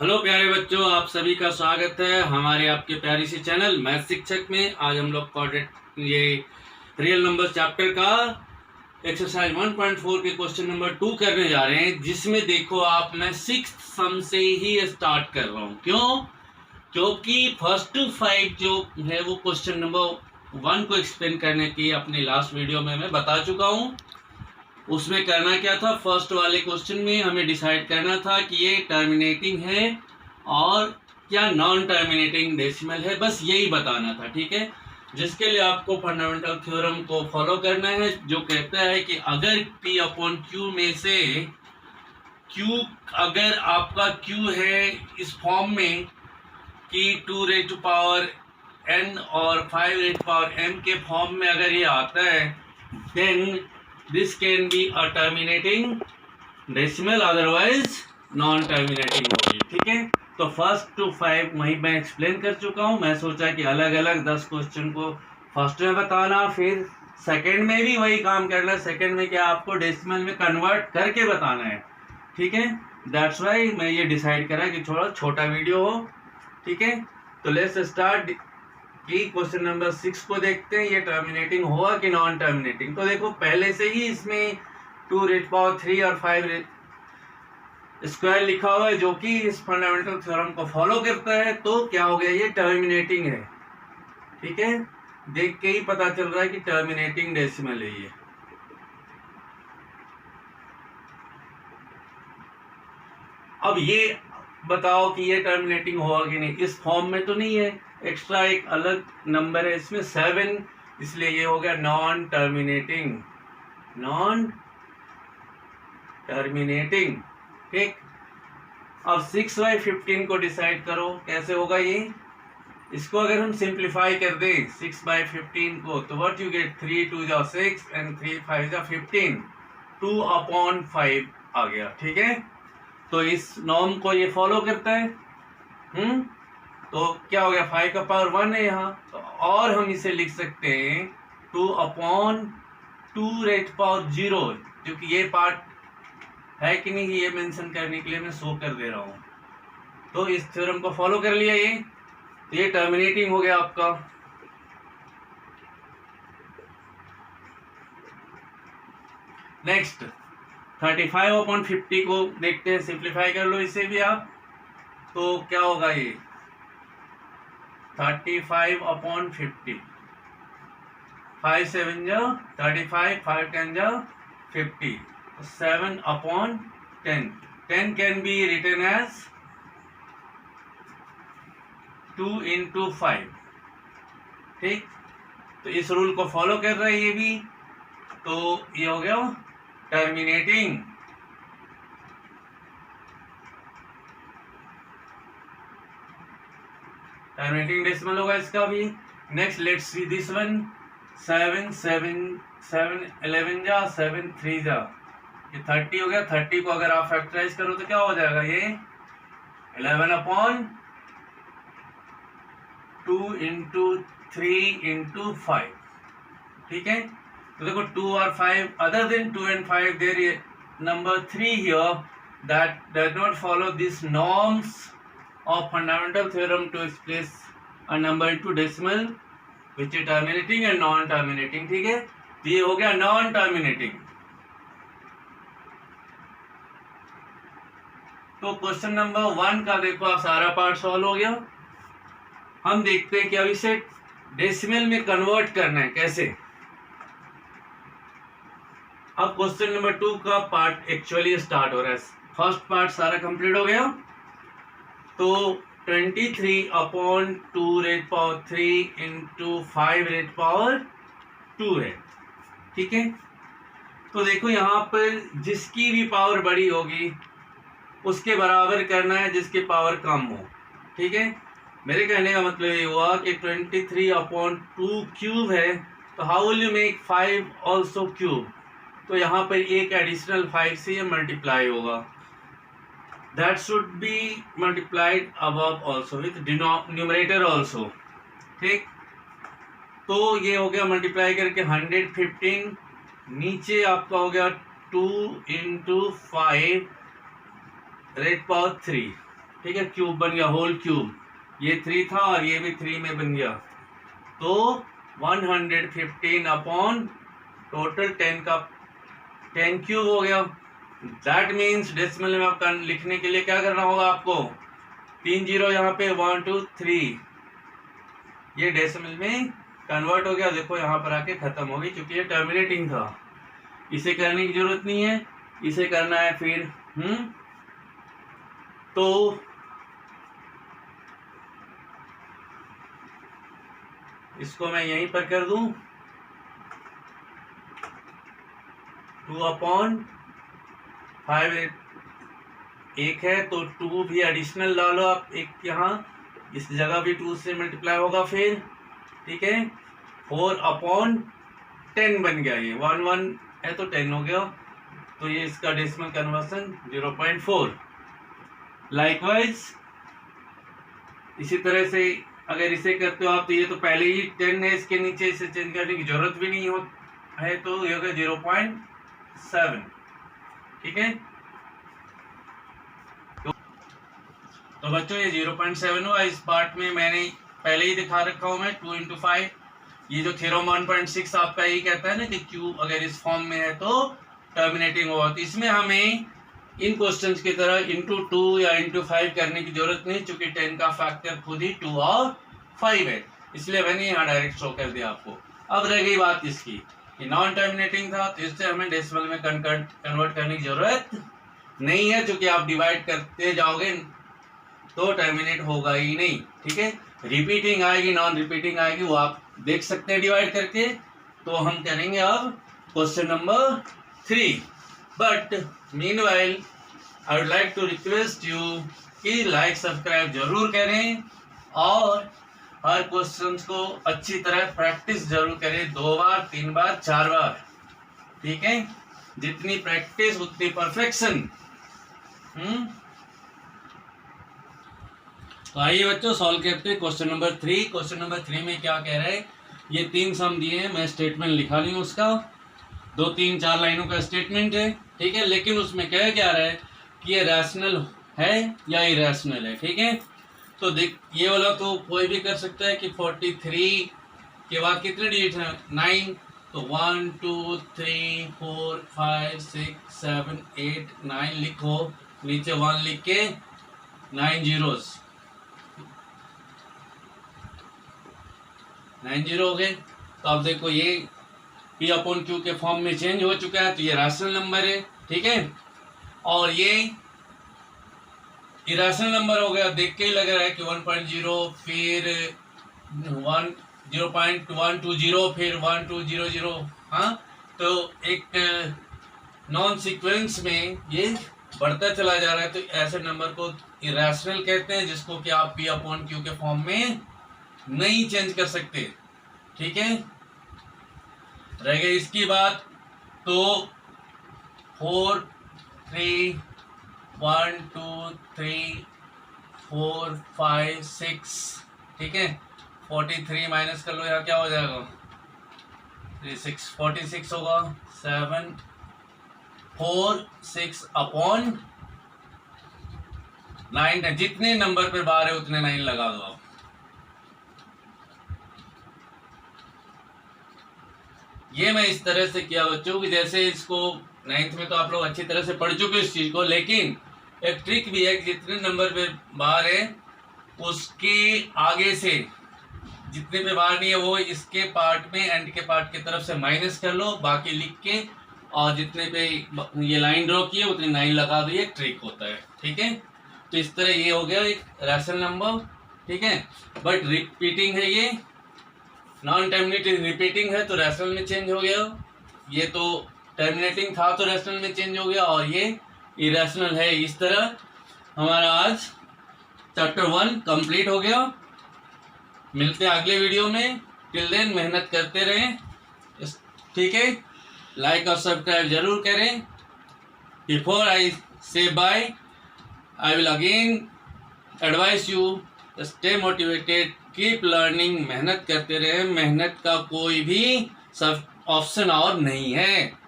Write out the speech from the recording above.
Hello प्यारे बच्चों, आप सभी का स्वागत है हमारे आपके प्यारी सी चैनल मैथ शिक्षक में। आज हम लोग ये रियल नंबर चैप्टर का एक्सरसाइज 1.4 के क्वेश्चन नंबर 2 करने जा रहे हैं, जिसमें देखो आप मैं सिक्स्थ सम से ही स्टार्ट कर रहा हूँ। क्यों? क्योंकि फर्स्ट टू 5 जो है वो क्वेश्चन नंबर 1 को एक्सप्लेन करने की अपनी लास्ट वीडियो में मैं बता चुका हूँ। उसमें करना क्या था, फर्स्ट वाले क्वेश्चन में हमें डिसाइड करना था कि ये टर्मिनेटिंग है और क्या नॉन टर्मिनेटिंग डेसिमल है, बस यही बताना था। ठीक है, जिसके लिए आपको फंडामेंटल थ्योरम को फॉलो करना है, जो कहता है कि अगर P अपॉन Q में से Q, अगर आपका Q है इस फॉर्म में कि 2 रेज़ टू पावर n और 5 रेज़ टू पावर m के फॉर्म में अगर ये आता है, then this can be a terminating decimal, otherwise non terminating होगी। ठीक है, तो फर्स्ट टू 5 वहीं मैं एक्सप्लेन कर चुका हूँ। मैं सोचा कि अलग अलग 10 क्वेश्चन को फर्स्ट में बताना, फिर सेकंड में भी वही काम करना। सेकंड में क्या आपको डेसिमल में कन्वर्ट करके बताना है। ठीक है, दैट्स वाई मैं ये डिसाइड करा कि थोड़ा छोटा वीडियो हो। ठीक है, तो लेट्स स्टार्ट कि क्वेश्चन नंबर 6 को देखते हैं, ये टर्मिनेटिंग होगा कि नॉन टर्मिनेटिंग। तो देखो पहले से ही इसमें 2 रेज़ पावर 3 और 5 स्क्वायर लिखा हुआ है, जो कि इस फंडामेंटल थ्योरम को फॉलो करता है। तो क्या हो गया, ये टर्मिनेटिंग है। ठीक है, देख के ही पता चल रहा है कि टर्मिनेटिंग डेसिमल है ये। अब ये बताओ कि ये टर्मिनेटिंग होगा कि नहीं। इस फॉर्म में तो नहीं है, एक्स्ट्रा एक अलग नंबर है इसमें 7, इसलिए ये हो गया नॉन टर्मिनेटिंग। Non terminating. ठीक, अब 6/15 को डिसाइड करो कैसे होगा ये। इसको अगर हम सिंप्लीफाई कर दें 6/15 को, तो व्हाट यू गेट, 3 2 जा 6 एंड 3 5 जा 15, 2/5 आ गया। ठीक है, तो इस नॉर्म को ये फॉलो करता है। तो क्या हो गया, 5 का पावर 1 है यहाँ, तो और हम इसे लिख सकते हैं 2/2 रेज़ पावर 0, क्योंकि ये पार्ट है कि नहीं ये मेंशन करने के लिए मैं शो कर दे रहा हूँ। तो इस थ्योरम को फॉलो कर लिया ये टर्मिनेटिंग हो गया आपका। नेक्स्ट 35/50 को देखते हैं, सिंप्लीफाई कर लो इसे भी आप। तो क्या होगा ये 35/50, 5 7 जा 35, 5 10 जा 50, 7/10। 10 can be written as 2 into 5। ठीक, तो इस रूल को फॉलो कर रहा है ये भी। तो ये हो गया टर्मिनेटिंग। टर्मिनेटिंग डेसिमल होगा इसका भी। Next let's see this one, 7 7 7 11 जा 7 3 जा, ये 30 हो गया। 30 को अगर आप फैक्टराइज करो तो क्या हो जाएगा, ये 11/2 into 3 into 5। ठीक है, तो देखो 2 और 5, other than 2 and 5 there is number 3 here that does not follow this norms of fundamental theorem to express a number into decimal which is terminating and non terminating। ठीक है, तो ये हो गया नॉन टर्मिनेटिंग। तो क्वेश्चन नंबर 1 का देखो आप सारा पार्ट सॉल्व हो गया। हम देखते हैं कि अब इसे डेसिमल में कन्वर्ट करना है कैसे। अब क्वेश्चन नंबर 2 का पार्ट एक्चुअली स्टार्ट हो रहा है। फर्स्ट पार्ट सारा कंप्लीट हो गया। तो 23/2 rays power 3 into 5 rays power 2 है। ठीक है, तो देखो यहाँ पर जिसकी भी पावर बड़ी होगी उसके बराबर करना है जिसकी पावर कम हो। ठीक है, मेरे कहने का मतलब ये हुआ कि 23/2 क्यूब है, तो how will you make 5 also cube. तो यहाँ पर एक एडिशनल 5 से ये मल्टीप्लाई होगा। That should be multiplied above also with numerator also। ठीक, तो ये हो गया मल्टीप्लाई करके 115, नीचे आपका हो गया 2 into 5 रेज़ पावर 3। ठीक है, क्यूब बन गया, होल क्यूब। ये 3 था और ये भी 3 में बन गया, तो 115 अपॉन टोटल 10 का 10 क्यूब हो गया। दैट मीन्स डेसिमल में आपका लिखने के लिए क्या करना होगा आपको, 3 जीरो यहाँ पे, 1 2 3, ये डेसिमल में कन्वर्ट हो गया। देखो यहाँ पर आके खत्म हो गई, क्योंकि ये टर्मिनेटिंग था। इसे करने की जरूरत नहीं है, इसे करना है फिर तो इसको मैं यहीं पर कर दूं, 2/5 एक है तो 2 भी एडिशनल डालो आप एक, यहाँ इस जगह भी 2 से मल्टीप्लाई होगा फिर, ठीक है। 4/10 बन गया, ये 1 1 है तो 10 हो गया, तो ये इसका डेसिमल कन्वर्सन 0.4। लाइकवाइज इसी तरह से अगर इसे करते हो आप, तो ये तो पहले ही 10 है, इसके नीचे इसे चेंज करने की जरूरत भी नहीं हो है, तो ये होगा 0.7, ठीक है। तो बच्चों ये 0.7 हुआ। इस पार्ट में मैंने पहले ही दिखा रखा हूं मैं 2 × 5। ये जो थ्योरम 1.6 आपका यही कहता है ना कि क्यूब अगर इस फॉर्म में है तो टर्मिनेटिंग होगा। तो इसमें हमें इन क्वेश्चंस की तरह इंटू 2 या इंटू 5 करने की जरूरत नहीं, चूंकि 10 का फैक्टर खुद ही 2 और 5 है, इसलिए मैंने यहाँ डायरेक्ट शो कर दिया आपको। अब रह गई बात इसकी, ये नॉन टर्मिनेटिंग था तो इससे हमें डेसिमल में कन्वर्ट करने की जरूरत नहीं है, चूंकि आप डिवाइड करते जाओगे तो टर्मिनेट होगा ही नहीं, ठीक है। रिपीटिंग आएगी, नॉन रिपीटिंग आएगी, वो आप देख सकते हैं डिवाइड करके। तो हम करेंगे अब question number 3। But meanwhile I would like to request you कि लाइक सब्सक्राइब जरूर करें और हर क्वेश्चंस को अच्छी तरह प्रैक्टिस जरूर करें, 2 बार 3 बार 4 बार, ठीक है। जितनी प्रैक्टिस उतनी परफेक्शन। तो आइए बच्चों सॉल्व करते हैं क्वेश्चन नंबर 3। क्वेश्चन नंबर 3 में क्या कह रहा है, ये 3 सम दिए हैं, मैं स्टेटमेंट लिखा नहीं हूँ उसका, 2 3 4 लाइनों का स्टेटमेंट है, ठीक है। लेकिन उसमें कह क्या रहा है कि ये रैशनल है या इरेशनल है, ठीक है। तो देख ये वाला तो कोई भी कर सकता है कि 43 के बाद कितने डिजिट हैं, 9, तो 1 2 3 4 5 6 7 8 9 लिखो, नीचे 1 लिख के 9 जीरोस, 9 जीरो हो गए। तो अब देखो ये P/Q के फॉर्म में चेंज हो चुका है, तो ये रैशनल नंबर है, ठीक है। और ये इरेशनल नंबर हो गया, देख के ही लग रहा है कि 1.0 फिर 0.120 फिर 1200, हाँ। तो एक नॉन सीक्वेंस में ये बढ़ता चला जा रहा है, तो ऐसे नंबर को इरेशनल कहते हैं, जिसको कि आप P/Q के फॉर्म में नहीं चेंज कर सकते, ठीक है। रह गई इसकी बात, तो 4 3 1 2 3 4 5 6, ठीक है। 43 माइनस कर लो, यहाँ क्या हो जाएगा, 6 46 होगा, 7 4 6 अपॉन 9, जितने नंबर पे बार है उतने 9 लगा दो आप। ये मैं इस तरह से किया बच्चों कि जैसे इसको 9th में तो आप लोग अच्छी तरह से पढ़ चुके इस चीज को, लेकिन एक ट्रिक भी है कि जितने नंबर पे बार है उसके आगे से जितने पे बार नहीं है वो इसके पार्ट में एंड के पार्ट की तरफ से माइनस कर लो, बाकी लिख के, और जितने पे ये लाइन ड्रॉ की है उतनी 9 लगा दो, ये ट्रिक होता है, ठीक है। तो इस तरह ये हो गया एक रैशनल नंबर, ठीक है। बट रिपीटिंग है, ये नॉन टर्मिनेटिंग रिपीटिंग है तो रैशनल में चेंज हो गया, ये तो टर्मिनेटिंग था तो रैशनल में चेंज हो गया, और ये इरेशनल है। इस तरह हमारा आज चैप्टर 1 कंप्लीट हो गया। मिलते हैं अगले वीडियो में, टिल देन मेहनत करते रहें, ठीक है। लाइक और सब्सक्राइब जरूर करें। Before I say bye, I will again advise you stay motivated, keep learning, मेहनत करते रहे, मेहनत का कोई भी सब ऑप्शन और नहीं है।